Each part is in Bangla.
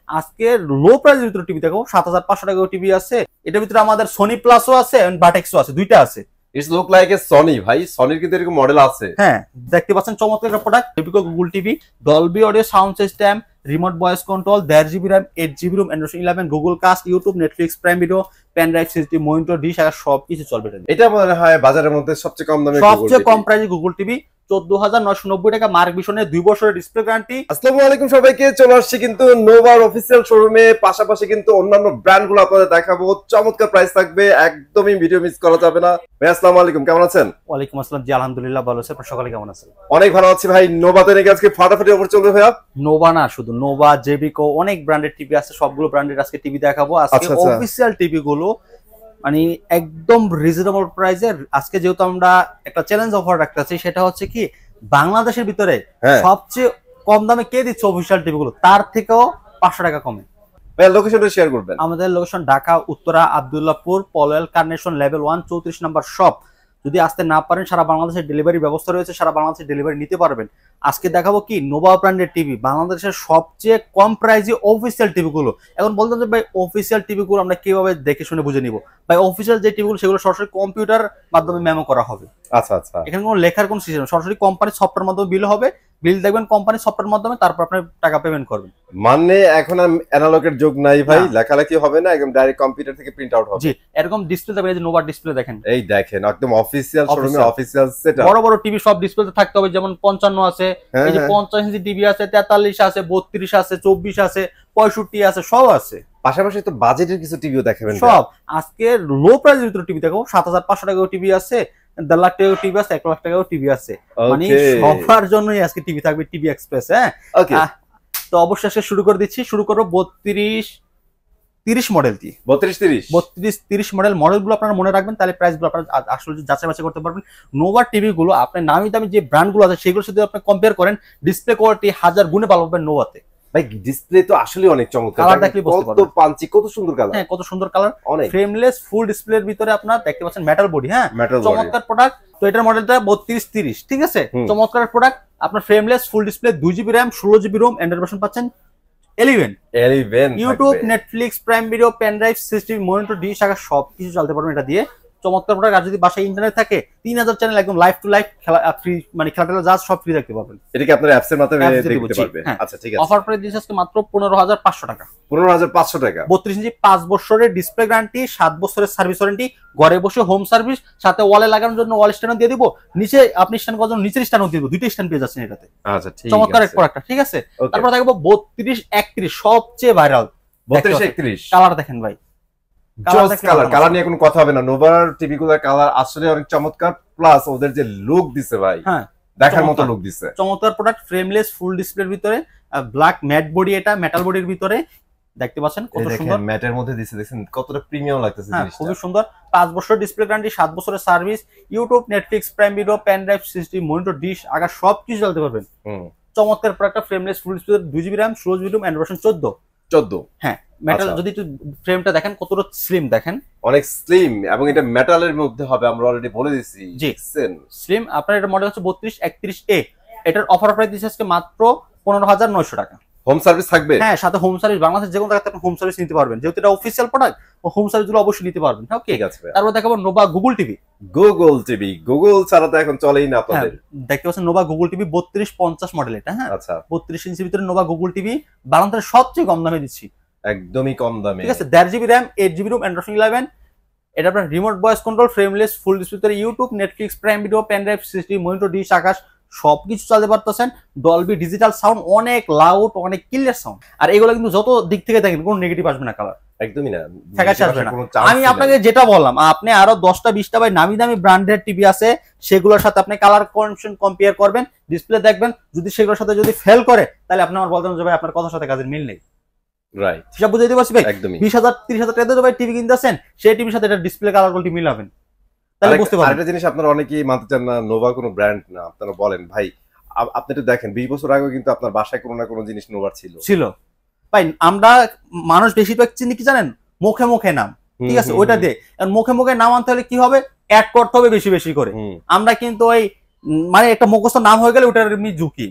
আজকে লো প্রাইসের ভিতরে টিভি দেখো 7500 টাকা টিভি আছে। এটার ভিতরে আমাদের সোনি প্লাসও আছে এন্ড বাটেক্সও আছে, দুইটা আছে। It's look like a Sony ভাই, সনির কিন্তু এরকম মডেল আছে। হ্যাঁ দেখতে পাচ্ছেন চমৎকার একটা প্রোডাক্ট, টিপিকো Google TV, Dolby audio sound system, remote voice control, 1.5 GB RAM, 8 GB ROM, Android 11, Google Cast, YouTube, Netflix, Prime Video, pen drive, CCTV, monitor, dish আর সবকিছু চলবে এটা। এটা মনে হয় বাজারের মধ্যে সবচেয়ে কম দামে, সবচেয়ে কম প্রাইসে গুগল টিভি 14990 টাকা, মার্ক ভিশনের 2 বছরের ডিসপ্লে গ্যারান্টি। আসসালামু আলাইকুম সবাইকে, চলে আসছি কিন্তু নোভার অফিসিয়াল শোরুমে। পাশাপাশি কিন্তু অন্যান্য ব্র্যান্ডগুলো আপনাদের দেখাবো, চমৎকার প্রাইস থাকবে, একদমই ভিডিও মিস করা যাবে না। ভাই আসসালামু আলাইকুম, কেমন আছেন? ওয়ালাইকুম আসসালাম, জি আলহামদুলিল্লাহ ভালো আছি, আপনারা সকালে কেমন আছেন? অনেক ভালো আছি ভাই। নোভাতে নাকি আজকে ফাটাফাটি অফার চলবে ভাইয়া? নোভা না, শুধু নোভা, জেবিকো, অনেক ব্র্যান্ডের টিভি আছে, সবগুলো ব্র্যান্ডের আজকে টিভি দেখাবো। আজকে অফিসিয়াল টিভি গুলো মানে একদম রিজনেবল প্রাইসে। আজকে যেহেতু আমরা একটা চ্যালেঞ্জ অফার রাখতেছি, সেটা হচ্ছে কি বাংলাদেশের ভিতরে সবচেয়ে কম দামে কে দিচ্ছে অফিসিয়াল টিভি গুলো, তার থেকেও 500 টাকা কমে। ভাই লোকেশনটা শেয়ার করবেন। আমাদের location Dhaka Uttara Abdullahpur, Polwel carnation level 1 34 number shop. যদি আসতে না পারেন, সারা বাংলাদেশের ডেলিভারি ব্যবস্থা রয়েছে, সারা বাংলাদেশের ডেলিভারি নিতে পারবেন। আজকে দেখাবো কি নোভা ব্র্যান্ডের টিভি, বাংলাদেশের সবচেয়ে কম প্রাইসে অফিসিয়াল টিভি গুলো। এখন বলতেন যে ভাই অফিসিয়াল টিভি গুলো আমরা কিভাবে দেখে শুনে বুঝে নিব? ভাই অফিসিয়াল যে টিভি গুলো সেগুলো সরাসরি কম্পিউটার মাধ্যমে মেমো করা হবে। আচ্ছা আচ্ছা, এখানে কোনো লেখার কোনো সিস্টেম, সরাসরি কোম্পানির সফটওয়্যার মাধ্যমে বিল হবে। বিল দেখবেন কোম্পানির সফটওয়্যার মাধ্যমে, তারপর আপনি টাকা পেমেন্ট করবেন। মানে এখন অ্যানালগের যোগ নাই ভাই, লেখালেখি হবে না, একদম ডাইরেক্ট কম্পিউটার থেকে প্রিন্ট আউট হবে। জি, এরকম ডিসপ্লে দেখবেন, এই যে নোভা ডিসপ্লে দেখেন, এই দেখেন একদম অফিসিয়াল শোরুমে অফিসিয়াল সেটআপ। বড় বড় টিভি সব ডিসপ্লেতে থাকতে হবে, যেমন 55 আছে, এই যে 50 ইঞ্চি টিভি আছে, 43 আছে, 32 আছে, 24 আছে, 65 আছে, সব আছে। পাশাপাশি তো বাজেটের কিছু টিভিও দেখাবেন সব। আজকে লো প্রাইসের ভিতরে টিভি দেখো 7500 টাকাও টিভি আছে, 1.5 লাখ টাকাও টিভি আছে, 1 লাখ টাকাও টিভি আছে। মানে সবার জন্যই আজকে টিভি থাকবে, টিভি এক্সপ্রেস। হ্যাঁ তো অবশ্যই আজকে শুরু করে দিচ্ছি। শুরু করবো 32-30 মডেল দিয়ে। 32-30 মডেলগুলো আপনারা মনে রাখবেন, তাহলে প্রাইসগুলো আপনারা আসলে যাচাই বাছাই করতে পারবেন। নোভা টিভি গুলো আপনার নামি দামি যে ব্র্যান্ডগুলো আছে সেগুলোর সাথে আপনি কম্পেয়ার করেন, ডিসপ্লে কোয়ালিটি 1000 গুণে ভালো পাবেন নোভাতে। ভাই ডিসপ্লে তো আসলে অনেক চমৎকার, কালার দেখলে বুঝতে পারবেন, কত পাঞ্চি, কত সুন্দর কালার। হ্যাঁ কত সুন্দর কালার, ফ্রেমলেস ফুল ডিসপ্লের ভিতরে আপনারা দেখতে পাচ্ছেন মেটাল বডি। হ্যাঁ চমৎকার প্রোডাক্ট। তো এটার মডেলটা 32-30, ঠিক আছে, চমৎকার প্রোডাক্ট। আপনার frameless full display, 2 GB RAM, 16 GB ROM, Android version পাচ্ছেন 11, YouTube, Netflix, Prime Video, pen drive, CCTV, monitor, dish আকার সবকিছু চালাতে পারবেন এটা দিয়ে। চমৎকার প্রোডাক্ট। আর যদি বাসায় ইন্টারনেট থাকে 3000 চ্যানেল একদম লাইভ টু লাইভ খেলা ফ্রি, মানে খেলাটা যা সব ফ্রি দেখতে পারবেন। এটা কি আপনার অ্যাপস এর মাধ্যমে দেখতে পারবেন? আচ্ছা ঠিক আছে। অফার প্রাইস দিচ্ছে আজকে মাত্র 15500 টাকা। 15500 টাকা। 32 ইঞ্চি, 5 বছরের ডিসপ্লে গ্যারান্টি, 7 বছরের সার্ভিস ওয়ারেন্টি, ঘরে বসে হোম সার্ভিস, সাথে ওয়ালে লাগানোর জন্য ওয়াল স্ট্যান্ড দিয়ে দিব, নিচে আপনি স্ট্যান্ড করার জন্য নিচের স্ট্যান্ড দিয়ে দিব, দুইটা স্ট্যান্ড পেয়ে যাচ্ছেন এটাতে। আচ্ছা ঠিক আছে, চমৎকার এক প্রোডাক্ট, ঠিক আছে। তারপর দেখবো 32-31, সবচেয়ে ভাইরাল 32-31 কালার দেখেন ভাই, কালার নিয়ে কোনো কথা হবে না। নোভার টিভি গুলোর কালার আসলে অনেক চমৎকার, প্লাস ওদের যে লুক দিছে ভাই, হ্যাঁ দেখার মতো লুক দিছে। চমৎকার প্রোডাক্ট, ফ্রেমলেস ফুল ডিসপ্লের ভিতরে, ব্ল্যাক ম্যাট বডি, এটা মেটাল বডির ভিতরে দেখতে পাচ্ছেন কত সুন্দর, ম্যাটের মধ্যে দিছে, দেখেন কতটা প্রিমিয়াম লাগতেছে জিনিসটা। খুব সুন্দর। 5 বছর ডিসপ্লে গ্যারান্টি, 7 বছরের service, YouTube, Netflix, Prime Video, pen drive, CCTV, monitor, dish আকার সবকিছু চালাতে পারবেন। চমৎকার product, frameless full display, 2 GB RAM, 16 GB ROM, Android version 14। হ্যাঁ মেটাল। যদি একটু ফ্রেমটা দেখেন কতটা স্লিম, দেখেন অনেক স্লিম, এবং এটা মেটালের মধ্যে হবে, আমরা অলরেডি বলে দিছি। জি স্লিম। আপনার এটা মডেল হচ্ছে 32-31A। এটার অফার প্রাইস দিচ্ছে আজকে মাত্র 15900 টাকা। হোম সার্ভিস থাকবে? হ্যাঁ সাথে হোম সার্ভিস, বাংলাদেশের যে কোনো জায়গাতে আপনি হোম সার্ভিস নিতে পারবেন, যেহেতু এটা অফিসিয়াল প্রোডাক্ট, ও হোম সার্ভিস গুলো অবশ্যই নিতে পারবেন। ওকে ঠিক আছে। তারপর দেখাবো নোভা গুগল টিভি। গুগল ছাড়া তো এখন চলেই না আপনাদের। দেখতে পাচ্ছেন নোভা গুগল টিভি 3250 মডেল এটা। হ্যাঁ আচ্ছা 32 ইঞ্চির ভিতরে নোভা গুগল টিভি, বাংলাদেশের সবচেয়ে কম দামে দিচ্ছি, একদমই কম দামে, ঠিক আছে। 1.5 GB RAM, 8 GB ROM, Android 11, এটা আপনার remote voice control, frameless full display, YouTube, Netflix, Prime Video, pen drive, CCTV, monitor, dish Akash সবকিছু চালাতে পারতেছেন। ডলবি ডিজিটাল সাউন্ড, অনেক লাউড, অনেক ক্লিয়ার সাউন্ড। আর এগুলো কিন্তু যত দিক থেকে দেখেন কোনো নেগেটিভ আসবে না, কালার একদমই না, আসবে না। আমি আপনাকে যেটা বললাম, আপনি আরো 10টা-20টা ভাই নামি দামি ব্র্যান্ডের টিভি আছে, সেগুলোর সাথে আপনি কালার কন্ডিশন কম্পেয়ার করবেন, ডিসপ্লে দেখবেন, যদি সেগুলোর সাথে যদি ফেল করে তাহলে আপনি আমার বলতেন যে ভাই আপনার কথার সাথে কাজের মিল নেই। রাইট, হিসাব বুঝে দিতে পারছি ভাই। 20,000-30,000 টাকা দিয়ে ভাই টিভি কিনতেছেন, সেই টিভির সাথে এটা ডিসপ্লে কালার কোয়ালিটি মিলাবেন, তাহলে বুঝতে পারবেন। আরেকটা জিনিস আপনারা অনেকেই মানতে চান না, নোভা কোনো ব্র্যান্ড না। আপনারা বলেন ভাই, আপনি তো দেখেন 20 বছর আগে কিন্তু আপনার বাসায় কোনো না কোনো জিনিস নোভার ছিল ভাই। আমরা মানুষ বেশিরভাগ চিনি কি জানেন, মুখে মুখে নাম, ঠিক আছে, ওইটা দিয়ে মুখে মুখে নাম আনতে হলে কি হবে, অ্যাড করতে হবে বেশি বেশি করে। আমরা কিন্তু ওই মানে একটা মুখস্থ নাম হয়ে গেলে ওটার এমনি ঝুঁকি,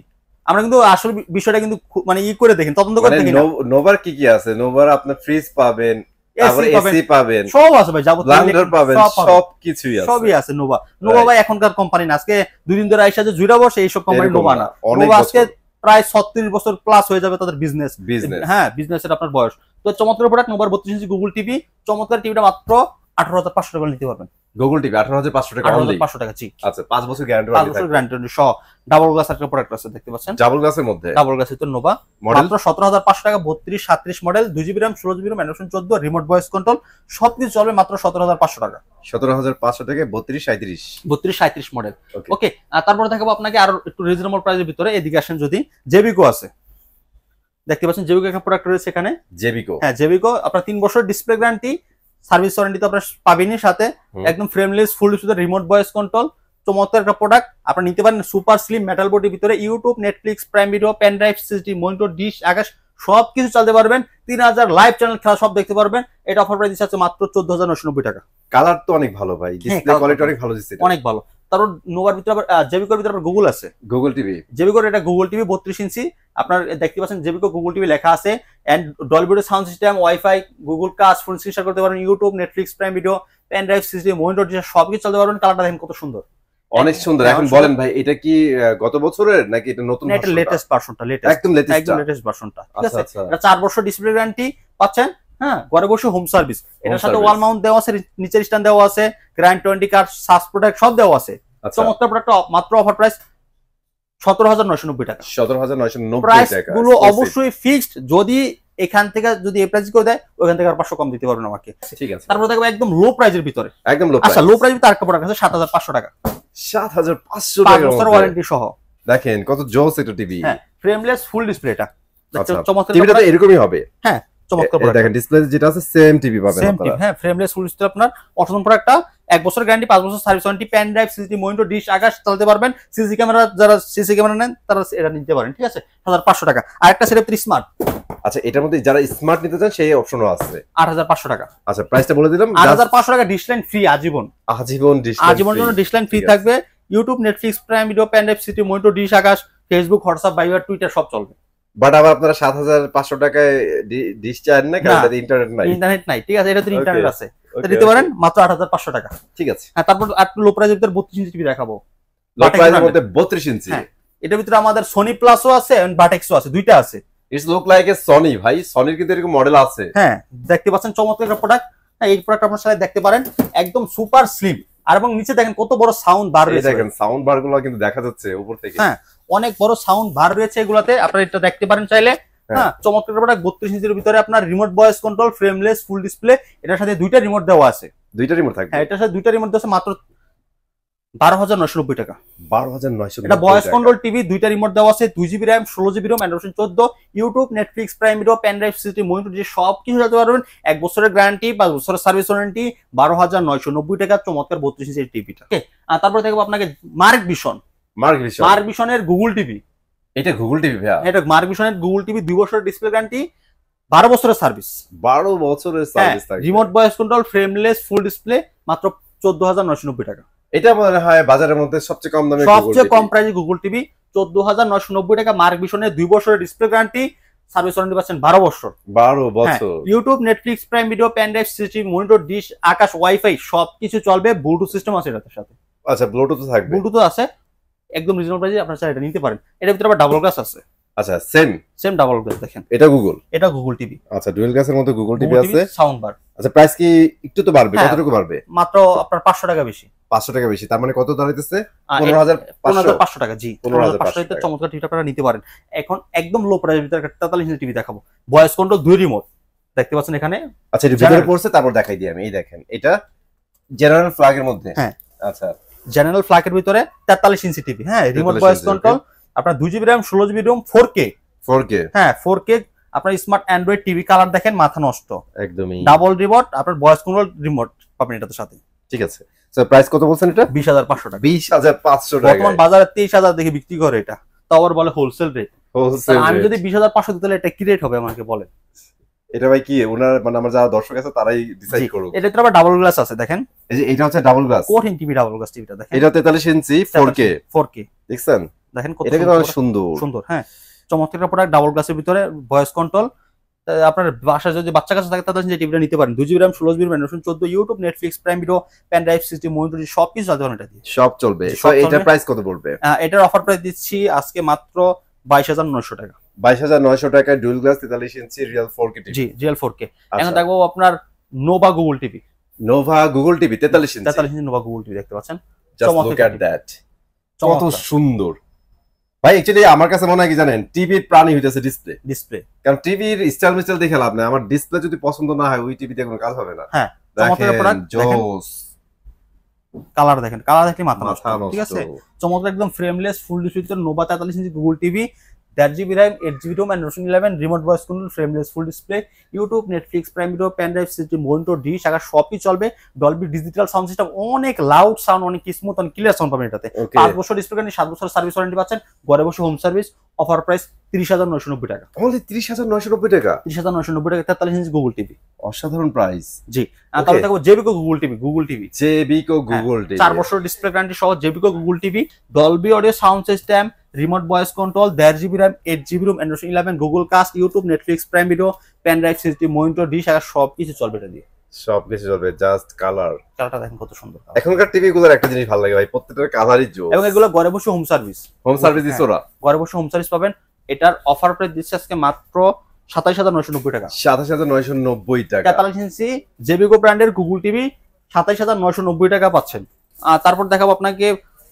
আমরা কিন্তু আসলে বিষয়টা কিন্তু মানে ই করে দেখেন, তদন্ত করে দেখেন। নোভার কি কি আছে? নোভার আপনার ফ্রিজ পাবেন, এসি পাবেন, সব আছে ভাই, যাবতীয় ব্লেন্ডার পাবেন, সবকিছুই আছে, সবই আছে। নোভা ভাই এখনকার কোম্পানি না, আজকে 2 দিন ধরে আইসা যে জুড়া বসে এইসব কোম্পানি নোভা না। নোভা আজকে প্রায় 36 বছর প্লাস হয়ে যাবে তাদের বিজনেস। হ্যাঁ, বিজনেসের আপনার বয়স। তো চমৎকার প্রোডাক্ট নোভার 32 ইঞ্চি গুগল টিভি। চমৎকার টিভিটা মাত্র 18,500 টাকা নিতে পারবেন। গুগল টিভি 18,500 টাকা অনলি। 18,500 টাকা জি। আচ্ছা, 5 বছর গ্যারান্টি, 5 বছর গ্যারান্টি সহ ডাবল গ্লাস একটা প্রোডাক্ট আছে, দেখতে পাচ্ছেন ডাবল গ্লাসের মধ্যে। ডাবল গ্লাস তো নোভা মাত্র 17,500 টাকা। 32 37 model, 2GB RAM 16GB RAM, Android 14, remote voice control, সবকিছু চলবে মাত্র 17,500 টাকা। 17,500 টাকা 32 37 37 মডেল। ওকে, তারপরে দেখাবো আপনাকে আরো একটু রিজনেবল প্রাইসের ভিতরে। এদিকে আসেন, যদি জেবিকো আছে, দেখতে পাচ্ছেন জেবিকো একটা প্রোডাক্ট রয়েছে এখানে। জেবিকো, হ্যাঁ জেবিকো আপনার 3 বছর ডিসপ্লে গ্যারান্টি, সার্ভিস ওয়ারেন্টি তো আপনার পাবেনই সাথে, একদম frameless full display remote voice control. চমৎকার একটা প্রোডাক্ট, আপনারা নিতে পারেন সুপার স্লিম মেটাল বডির ভিতরে। YouTube, Netflix, Prime Video, pen drive, CCD, monitor, dish, Akash সবকিছু চালাতে পারবেন। 3000 লাইভ চ্যানেল খেলা সব দেখতে পারবেন। এটা অফার প্রাইস আছে মাত্র 14,990 টাকা। কালার তো অনেক ভালো ভাই, ডিসপ্লে কোয়ালিটি অনেক ভালো দিচ্ছে, অনেক ভালো। তারপর নোভার ভিতরে আবার জেবিকোর ভিতরে আবার গুগল আছে, গুগল টিভি। জেবিকোর এটা গুগল টিভি 32 ইঞ্চি, আপনার দেখতে পাচ্ছেন জেবিকো গুগল টিভি লেখা আছে। And Dolby sound system, WiFi, Google Cast, phone screen share করতে পারবেন। YouTube, Netflix, Prime Video, pen drive, CCD, monitor, dish সবকিছু চলতে পারবেন। কালারটা দেখেন কত সুন্দর, অনেক সুন্দর। এখন বলেন ভাই, এটা কি গত বছরের নাকি এটা নতুন ভার্সন? এটা লেটেস্ট ভার্সনটা, একদম লেটেস্ট ভার্সনটা। ঠিক আছে, এটা 4 বছর ডিসপ্লে গ্যারান্টি পাচ্ছেন। হ্যাঁ, ঘরে বসে হোম সার্ভিস। এটার সাথে ওয়াল মাউন্ট দেওয়া আছে, নিচের স্ট্যান্ড দেওয়া আছে, গ্র্যান্ড 20 কার্ড, সাস প্রোডাক্ট সব দেওয়া আছে। চমৎকার প্রোডাক্ট, মাত্র অফার প্রাইস 17,990 টাকা। 17,990 প্রাইস গুলো অবশ্যই ফিক্সড। যদি এখান থেকে যদি এই প্রাইস করে দেয়, ওখান থেকে আর 500 কম দিতে পারবেন আমাকে। ঠিক আছে, তারপর দেখো একদম লো প্রাইসের ভিতরে, একদম লো প্রাইস। আচ্ছা, লো প্রাইস ভিতরে আরেকটা প্রোডাক্ট আছে 7,500 টাকা। 7,500 টাকা, 5 বছর ওয়ারেন্টি সহ। দেখেন কত জোস এটা টিভি। হ্যাঁ, ফ্রেমলেস ফুল ডিসপ্লে। এটা চমৎকার, টিভিটা তো এরকমই হবে। হ্যাঁ, চমৎকার প্রোডাক্ট। দেখেন ডিসপ্লে যেটা আছে সেম টিভি পাবেন আপনারা। হ্যাঁ, ফ্রেমলেস ফুল ডিসপ্লে আপনার অসাধারণ প্রোডাক্টটা। 1 বছর গ্যারান্টি, 5 বছর service warranty, pen drive, CCD, monitor, dish, Akash চালাতে পারবেন। সিসি ক্যামেরা, যারা সিসি ক্যামেরা নেন তারা এটা নিতে পারেন। ঠিক আছে, 7,500 টাকা। আরেকটা সেট 3 স্মার্ট। আচ্ছা, এটার মধ্যে যারা স্মার্ট নিতে চান সেই অপশনও আছে। 8,500 টাকা। আচ্ছা, প্রাইসটা বলে দিলাম। 8,500 টাকা, ডিশ লাইন ফ্রি আজীবন। আজীবন জন্য ডিশ লাইন ফ্রি থাকবে। YouTube, Netflix, Prime Video, pen drive, CCD, monitor, dish, Akash, Facebook, WhatsApp, Viber, Twitter সব চলবে। বাট আবার আপনারা 7,500 টাকায় ডিশ চান না, কারণ এটাতে ইন্টারনেট নাই। ঠিক আছে, এটা তো ইন্টারনেট আছে, তো নিতে পারেন মাত্র 8,500 টাকা। ঠিক আছে। হ্যাঁ, তারপর একটু লো প্রাইসের ভিতরে 32 ইঞ্চি টিভি দেখাবো। লো প্রাইসের মধ্যে 32 ইঞ্চি। হ্যাঁ, এটার ভিতরে আমাদের সোনি প্লাসও আছে এন্ড বাটেক্সও আছে, দুইটা আছে। It's look like a Sony ভাই। সনির কিন্তু এরকম মডেল আছে। হ্যাঁ, দেখতে পাচ্ছেন চমৎকার একটা প্রোডাক্ট। এই প্রোডাক্ট আপনারা সাথে দেখতে পারেন, একদম সুপার স্লিম। আর এবং নিচে দেখেন কত বড় সাউন্ড বার রয়েছে। দেখেন সাউন্ড বার গুলো কিন্তু দেখা যাচ্ছে উপর থেকে। হ্যাঁ, অনেক বড় সাউন্ড বার রয়েছে এগুলাতে, আপনারা এটা দেখতে পারেন চাইলে। হ্যাঁ, চমৎকার প্রোডাক্ট। 32 ইঞ্চির ভিতরে আপনার remote voice control, frameless full display. এটার সাথে দুইটা রিমোট দেওয়া আছে। দুইটা রিমোট থাকবে? হ্যাঁ, এটার সাথে দুইটা রিমোট দেওয়া আছে মাত্র 12,990 টাকা। 12,990। এটা ভয়েস কন্ট্রোল টিভি, দুইটা রিমোট দেওয়া আছে, 2GB RAM, 16GB ROM, Android 14, YouTube, Netflix, Prime Video, pen drive, CCD, monitor, যে সব কিছু চালাতে পারবেন। 1 বছরের গ্যারান্টি, 5 বছরের সার্ভিস ওয়ারেন্টি, 12,990 টাকা। চমৎকার 32 ইঞ্চির টিভিটা। ওকে, আর তারপর দেখব আপনাকে মার্ক ভিশনের গুগল টিভি। এটা গুগল টিভি ভাই? এটা মার্ক ভিশনের গুগল টিভি, 2 বছরের ডিসপ্লে গ্যারান্টি, 12 বছরের সার্ভিস। 12 বছরের সার্ভিস থাকে। Remote voice control, frameless full display, মাত্র 14,990 টাকা। এটা মনে হয় বাজারের মধ্যে সবচেয়ে কম দামে, সবচেয়ে কম প্রাইসে গুগল টিভি। 14,990 টাকা। মার্ক ভিশনের 2 বছরের ডিসপ্লে গ্যারান্টি, সার্ভিস ওয়ারেন্টি পাচ্ছেন 12 বছর। 12 বছর। YouTube, Netflix, Prime Video, pen drive, CCD, monitor, dish, Akash, WiFi সবকিছু চলবে। ব্লুটুথ সিস্টেম আছে এটার সাথে। আচ্ছা, ব্লুটুথ থাকবে? ব্লুটুথ আছে, একদম রিজনেবল প্রাইসে আপনারা চাইলে এটা নিতে পারেন। এটার ভিতরে আবার ডাবল গ্লাস আছে। আচ্ছা, সেম ডাবল গ্লাস। দেখেন এটা গুগল, এটা গুগল টিভি। আচ্ছা, ডুয়াল গ্লাসের মধ্যে গুগল টিভি আছে, সাউন্ড বার। আচ্ছা, প্রাইস কি একটু তো বাড়বে? কতটুকু বাড়বে? মাত্র আপনার 500 টাকা বেশি। 500 টাকা বেশি, তার মানে কত দাঁড়াইতেছে? 15,500 টাকা। জি, 15,500 টাকা। চমৎকার টিভিটা আপনারা নিতে পারেন। এখন একদম লো প্রাইসের ভিতরে 43 ইঞ্চি টিভি দেখাবো। ভয়েস কন্ট্রোল, 2 রিমোট দেখতে পাচ্ছেন এখানে। আচ্ছা, এর ভিতরে পড়ছে, তারপর দেখাই দিই আমি। এই দেখেন, এটা জেনারেল ফ্ল্যাগের মধ্যে। হ্যাঁ, আচ্ছা, জেনারেল ফ্ল্যাগের ভিতরে 43 ইঞ্চি টিভি। হ্যাঁ, রিমোট ভয়েস কন্ট্রোল, আপনার 2GB RAM, 16GB ROM, 4K। হ্যাঁ, 4K আপনার স্মার্ট অ্যান্ড্রয়েড টিভি। কালার দেখেন মাথা নষ্ট একদমই। ডাবল রিমোট, আপনার ভয়েস কন্ট্রোল রিমোট পাবেন এটার সাথে। ঠিক আছে। স্যার, প্রাইস কত বলছেন এটা? 20,500 টাকা। 20,500 টাকা। বর্তমান বাজারে 23,000 দেখে বিক্রি করে এটা, তাও আবার বলে হোলসেল রেট। আমি যদি 20,500 দিতে, এটা কি রেট হবে আমাকে বলেন? এটা ভাই কি ওনার, মানে আমার যারা দর্শক আছে তারাই ডিসাইড করুক। এটা তো আবার ডাবল গ্লাস আছে, দেখেন। এই যে এটা হচ্ছে ডাবল গ্লাস, কঠিন টিভি, ডাবল গ্লাস টিভিটা দেখেন। এটা 43 ইঞ্চি 4K। দেখছেন? দেখেন কত সুন্দর সুন্দর। হ্যাঁ, চমৎকার প্রোডাক্ট, ডাবল গ্লাসের ভিতরে ভয়েস কন্ট্রোল। আপনার বাসায় যদি বাচ্চা কাছে থাকে তাদের যে টিভিটা নিতে পারেন, 2 GB RAM 16 GB RAM 14 YouTube, Netflix, Prime Video, pen drive, system, monitor সবকিছু চলবে এটা দিয়ে। সব চলবে। তো এটার প্রাইস কত পড়বে? এটার অফার প্রাইস দিচ্ছি আজকে মাত্র 22,900 টাকা। 22,900 টাকায় ডুয়াল গ্লাস 43 ইঞ্চি রিয়েল 4K টিভি। জি, রিয়েল 4K। এখন দেখো আপনার Nova Google TV. Nova Google TV 43 ইঞ্চি। 43 ইঞ্চি নোভা গুগল টিভি দেখতে পাচ্ছেন। Just look at that. কত সুন্দর ভাই। অ্যাকচুয়ালি আমার কাছে মনে হয় কি জানেন, টিভির প্রাণী হইতেছে ডিসপ্লে। কারণ টিভির স্টাইল মিস্টাইল দেখে লাভ নাই, আমার ডিসপ্লে যদি পছন্দ না হয় ওই টিভিতে কোনো কাজ হবে না। হ্যাঁ, চমৎকার প্রোডাক্ট। জোস কালার দেখেন, কালার দেখলে মাথা নষ্ট, ঠিক আছে। চমৎকার একদম frameless full display Nova 43 inch Google TV, 1.5 GB RAM 8 GB ROM and 11 remote voice control, frameless full display, YouTube, Netflix, Prime Video, pen drive, system, monitor, dish আকার সবই চলবে। ডলবি ডিজিটাল সাউন্ড সিস্টেম, অনেক লাউড সাউন্ড, অনেক স্মুথ, অনেক ক্লিয়ার সাউন্ড পাবেন এটাতে। 5 বছর ডিসপ্লে গ্যারান্টি, 7 বছর সার্ভিস ওয়ারেন্টি পাচ্ছেন, ঘরে বসে হোম সার্ভিস। অফার প্রাইস 30,990 টাকা। অনলি 30,990 টাকা। 30,990 টাকা 43 ইঞ্চি গুগল টিভি। অসাধারণ প্রাইস। জি, তাহলে দেখো জেবিকো গুগল টিভি। 4 বছর ডিসপ্লে গ্যারান্টি সহ জেবিকো Google TV, Dolby audio sound system, remote voice control, 1.5 GB RAM 8 GB ROM and 11 Google Cast, YouTube, Netflix, Prime Video, pen drive, system, monitor, dish আকার সবকিছু চলবে এটা দিয়ে। সবকিছু চলবে। জাস্ট কালারটা দেখেন কত সুন্দর। এখনকার টিভি গুলোর একটা জিনিস ভালো লাগে ভাই, প্রত্যেকটার কালারই জোস। এবং এগুলো ঘরে বসে হোম সার্ভিস দিচ্ছে ওরা। ঘরে বসে হোম সার্ভিস পাবেন। এটার অফার প্রাইস দিচ্ছে আজকে মাত্র 27,990 টাকা। 27,990 টাকা। 43 ইঞ্চি জেবিকো ব্র্যান্ডের গুগল টিভি 27,990 টাকা পাচ্ছেন। তারপর দেখাবো আপনাকে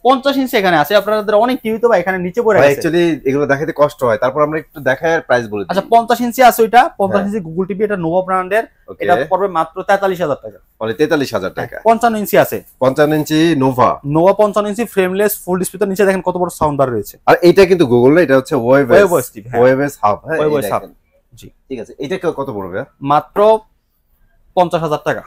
50 ইঞ্চি এখানে আছে। আপনাদের অনেক টিভি তো এখানে নিচে পড়ে গেছে, অ্যাকচুয়ালি এগুলো দেখাতে কষ্ট হয়। তারপর আমরা একটু দেখায় প্রাইস বলে দিই। আচ্ছা, 50 ইঞ্চি আছে ওইটা। 50 ইঞ্চি গুগল টিভি, এটা নোভা ব্র্যান্ডের। এটা পড়বে মাত্র 43,000 টাকা। মানে 43,000 টাকা। 55 ইঞ্চি আছে। 55 ইঞ্চি নোভা 55 ইঞ্চি ফ্রেমলেস ফুল ডিসপ্লে। নিচে দেখেন কত বড় সাউন্ড বার রয়েছে। আর এটা কিন্তু গুগল না, এটা হচ্ছে ওয়েবএস টিভি। WebOS hub. হ্যাঁ, ওয়েবএস হাব। জি, ঠিক আছে। এটা কত পড়বে? মাত্র 50,000 টাকা।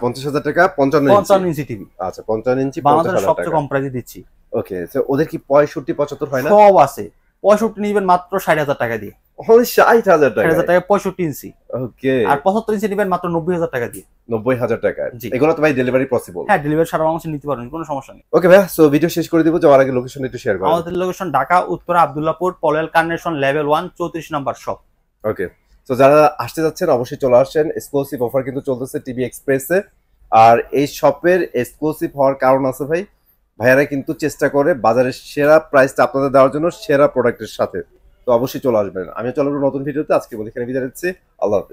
50,000 টাকা। 55 ইঞ্চি টিভি। আচ্ছা, 55 ইঞ্চি বাংলাদেশের সবচেয়ে কম প্রাইসে দিচ্ছি। ওকে, সো ওদের কি 65 75 হয় না? সব আছে। 65 নিবেন মাত্র 60,000 টাকা দিয়ে। ওই 60,000 টাকা। 60,000 টাকা 65 ইঞ্চি। ওকে। আর 75 ইঞ্চি নিবেন মাত্র 90,000 টাকা দিয়ে। 90,000 টাকা। এগুলো তো ভাই ডেলিভারি পসিবল? হ্যাঁ, ডেলিভারি সারা বাংলাদেশে নিতে পারবেন, কোনো সমস্যা নেই। ওকে ভাই, সো ভিডিও শেষ করে দিব। যাওয়ার আগে লোকেশন একটু শেয়ার করুন। আমাদের লোকেশন ঢাকা উত্তরা আব্দুল্লাহপুর পলেল Carnation level 1 34 number shop. Okay, তো যারা আসতে যাচ্ছেন অবশ্যই চলে আসেন। এক্সক্লুসিভ অফার কিন্তু চলতেছে টিভি এক্সপ্রেসে। আর এই শপের এক্সক্লুসিভ হওয়ার কারণ আছে ভাই, ভাইয়ারা কিন্তু চেষ্টা করে বাজারের সেরা প্রাইসটা আপনাদের দেওয়ার জন্য, সেরা প্রোডাক্টের সাথে। তো অবশ্যই চলে আসবেন। আমি চলে নতুন ভিডিওতে। আজকে বলি এখানে বিদায় নিচ্ছি। আল্লাহ হাফেজ।